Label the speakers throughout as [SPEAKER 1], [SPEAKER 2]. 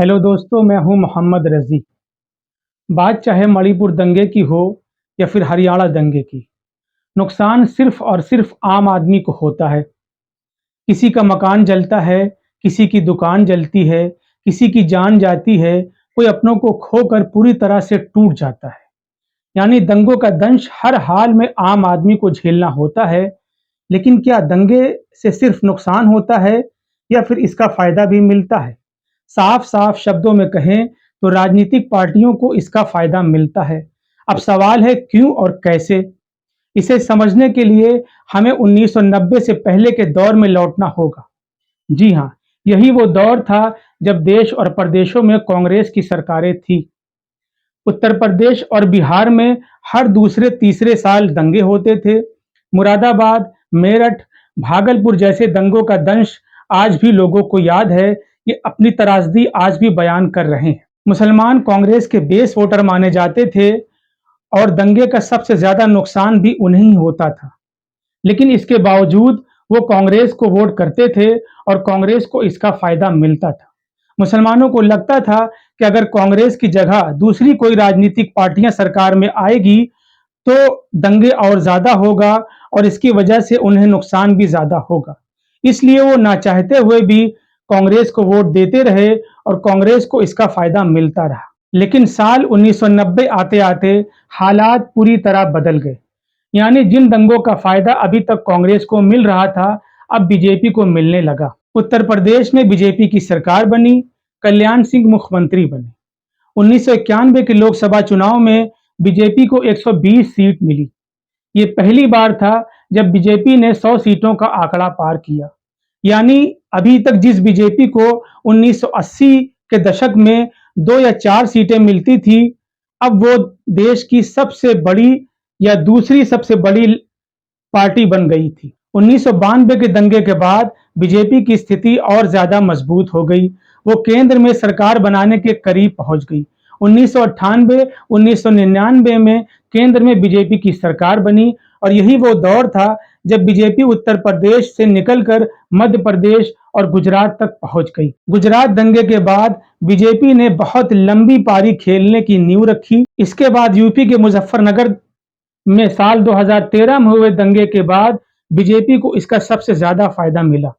[SPEAKER 1] Hello दोस्तों, मैं हूं मोहम्मद रज़ी। बात चाहे मणिपुर दंगे की हो या फिर हरियाणा दंगे की, नुकसान सिर्फ और सिर्फ आम आदमी को होता है। किसी का मकान जलता है, किसी की दुकान जलती है, किसी की जान जाती है, कोई अपनों को खोकर पूरी तरह से टूट जाता है। यानी दंगों का दंश हर हाल में आम आदमी को झेलना होता है। लेकिन क्या दंगे से सिर्फ नुकसान होता है या फिर इसका फायदा भी मिलता है? साफ-साफ शब्दों में कहें तो राजनीतिक पार्टियों को इसका फायदा मिलता है। अब सवाल है क्यों और कैसे? इसे समझने के लिए हमें 1990 से पहले के दौर में लौटना होगा। जी हाँ, यही वो दौर था जब देश और प्रदेशों में कांग्रेस की सरकारें थी। उत्तर प्रदेश और बिहार में हर दूसरे तीसरे साल दंगे होते थे। मुरादाबाद, मेरठ, भागलपुर जैसे दंगों का दंश आज भी लोगों को याद है। ये अपनी त्रासदी आज भी बयान कर रहे हैं। मुसलमान कांग्रेस के बेस वोटर माने जाते थे और दंगे का सबसे ज्यादा नुकसान भी उन्हें ही होता था। लेकिन इसके बावजूद वो कांग्रेस को वोट करते थे और कांग्रेस को इसका फायदा मिलता था। मुसलमानों को लगता था कि अगर कांग्रेस की जगह दूसरी कोई राजनीतिक पार्टियां सरकार में आएगी तो दंगे और ज्यादा होगा और इसकी वजह से उन्हें नुकसान भी ज्यादा होगा। इसलिए वो ना चाहते हुए भी कांग्रेस को वोट देते रहे और कांग्रेस को इसका फायदा मिलता रहा। लेकिन साल 1990 आते-आते हालात पूरी तरह बदल गए। यानी जिन दंगों का फायदा अभी तक कांग्रेस को मिल रहा था, अब बीजेपी को मिलने लगा। उत्तर प्रदेश में बीजेपी की सरकार बनी, कल्याण सिंह मुख्यमंत्री बने। 1991 के लोकसभा चुनाव में बीजेपी को 120 सीट मिली। ये पहली बार था जब बीजेपी ने 100 सीटों का आंकड़ा पार किया। यानी अभी तक जिस बीजेपी को 1980 के दशक में 2 या 4 सीटें मिलती थी, अब वो देश की सबसे बड़ी या दूसरी सबसे बड़ी पार्टी बन गई थी। 1992 के दंगे के बाद बीजेपी की स्थिति और ज्यादा मजबूत हो गई। वो केंद्र में सरकार बनाने के करीब पहुंच गई। 1998, 1999 में केंद्र में बीजेपी की सरकार बनी और यही वो दौर था जब बीजेपी उत्तर प्रदेश से निकलकर मध्य प्रदेश और गुजरात तक पहुंच गई। गुजरात दंगे के बाद बीजेपी ने बहुत लंबी पारी खेलने की नींव रखी। इसके बाद यूपी के मुजफ्फरनगर में साल 2013 में हुए दंगे के बाद बीजेपी को इसका सबसे ज्यादा फायदा मिला।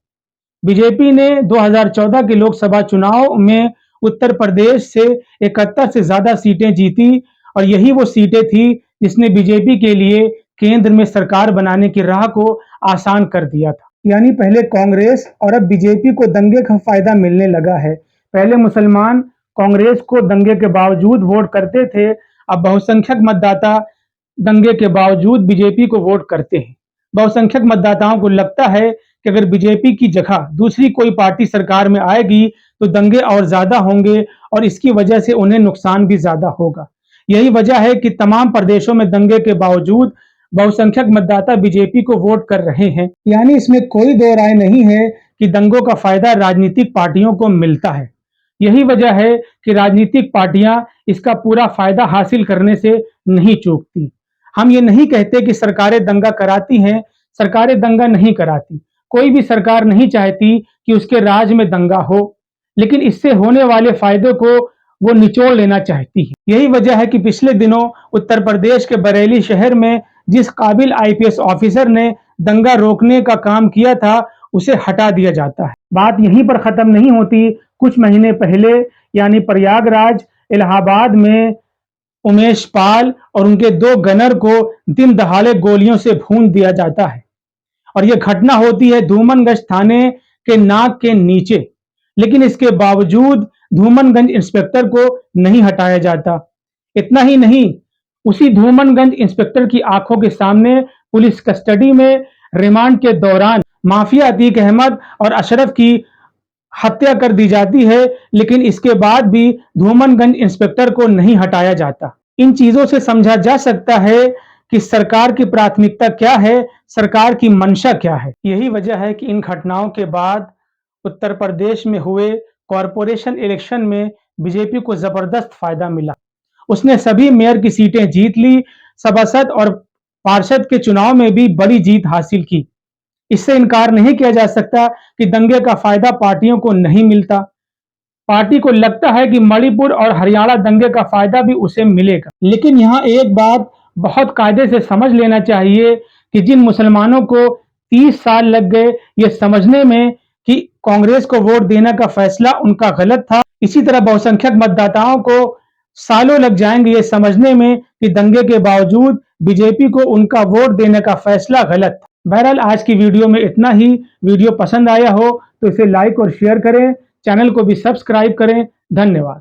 [SPEAKER 1] बीजेपी ने 2014 के लोकसभा चुनाव में उत्तर प्रदेश से 71 से ज्यादा सीटें जीती और यही वो सीटें थी जिसने बीजेपी के लिए केंद्र में सरकार बनाने की राह को आसान कर दिया था। यानी पहले कांग्रेस और अब बीजेपी को दंगे का फायदा मिलने लगा है। पहले मुसलमान कांग्रेस को दंगे के बावजूद वोट करते थे, अब बहुसंख्यक मतदाता दंगे के बावजूद बीजेपी को वोट करते हैं। बहुसंख्यक मतदाताओं को लगता है कि अगर बीजेपी की जगह दूसरी कोई पार्टी सरकार में आएगी तो दंगे और ज्यादा होंगे और इसकी वजह से उन्हें नुकसान भी ज्यादा होगा। यही वजह है कि तमाम प्रदेशों में दंगे के बावजूद बहुसंख्यक मतदाता बीजेपी को वोट कर रहे हैं। यानी इसमें कोई दो राय नहीं है कि दंगों का फायदा राजनीतिक पार्टियों को मिलता है। यही वजह है कि राजनीतिक पार्टियां इसका पूरा फायदा हासिल करने से नहीं चूकती। हम ये नहीं कहते कि सरकारें दंगा कराती हैं, सरकारें दंगा नहीं कराती। कोई भी सरकार नहीं चाहती कि उसके राज में दंगा हो, लेकिन इससे होने वाले फायदे को वो निचोड़ लेना चाहती है। यही वजह है कि पिछले दिनों उत्तर प्रदेश के बरेली शहर में जिस काबिल आईपीएस ऑफिसर ने दंगा रोकने का काम किया था, उसे हटा दिया जाता है। बात यहीं पर खत्म नहीं होती। कुछ महीने पहले यानी प्रयागराज, इलाहाबाद में उमेश पाल और उनके 2 गनर को दिन दहाड़े गोलियों से भून दिया जाता है और यह घटना होती है धूमनगंज थाने के नाक के नीचे। लेकिन इसके बावजूद धूमनगंज इंस्पेक्टर को नहीं हटाया जाता। इतना ही नहीं, उसी धूमनगंज इंस्पेक्टर की आंखों के सामने पुलिस कस्टडी में रिमांड के दौरान माफिया अतीक अहमद और अशरफ की हत्या कर दी जाती है, लेकिन इसके बाद भी धूमनगंज इंस्पेक्टर को नहीं हटाया जाता। इन चीजों से समझा जा सकता है कि सरकार की प्राथमिकता क्या है, सरकार की मंशा क्या है। यही वजह है कि इन घटनाओं के बाद उत्तर प्रदेश में हुए कॉरपोरेशन इलेक्शन में बीजेपी को जबरदस्त फायदा मिला। उसने सभी मेयर की सीटें जीत ली, सभासद और पार्षद के चुनाव में भी बड़ी जीत हासिल की। इससे इनकार नहीं किया जा सकता कि दंगे का फायदा पार्टियों को नहीं मिलता। पार्टी को लगता है कि मणिपुर और हरियाणा दंगे का फायदा भी उसे मिलेगा। लेकिन यहाँ एक बात बहुत कायदे से समझ लेना चाहिए कि जिन मुसलमानों को 30 साल लग गए ये समझने में कि कांग्रेस को वोट देने का फैसला उनका गलत था, इसी तरह बहुसंख्यक मतदाताओं को सालों लग जाएंगे ये समझने में कि दंगे के बावजूद बीजेपी को उनका वोट देने का फैसला गलत था। बहरहाल आज की वीडियो में इतना ही। वीडियो पसंद आया हो तो इसे लाइक और शेयर करें, चैनल को भी सब्सक्राइब करें। धन्यवाद।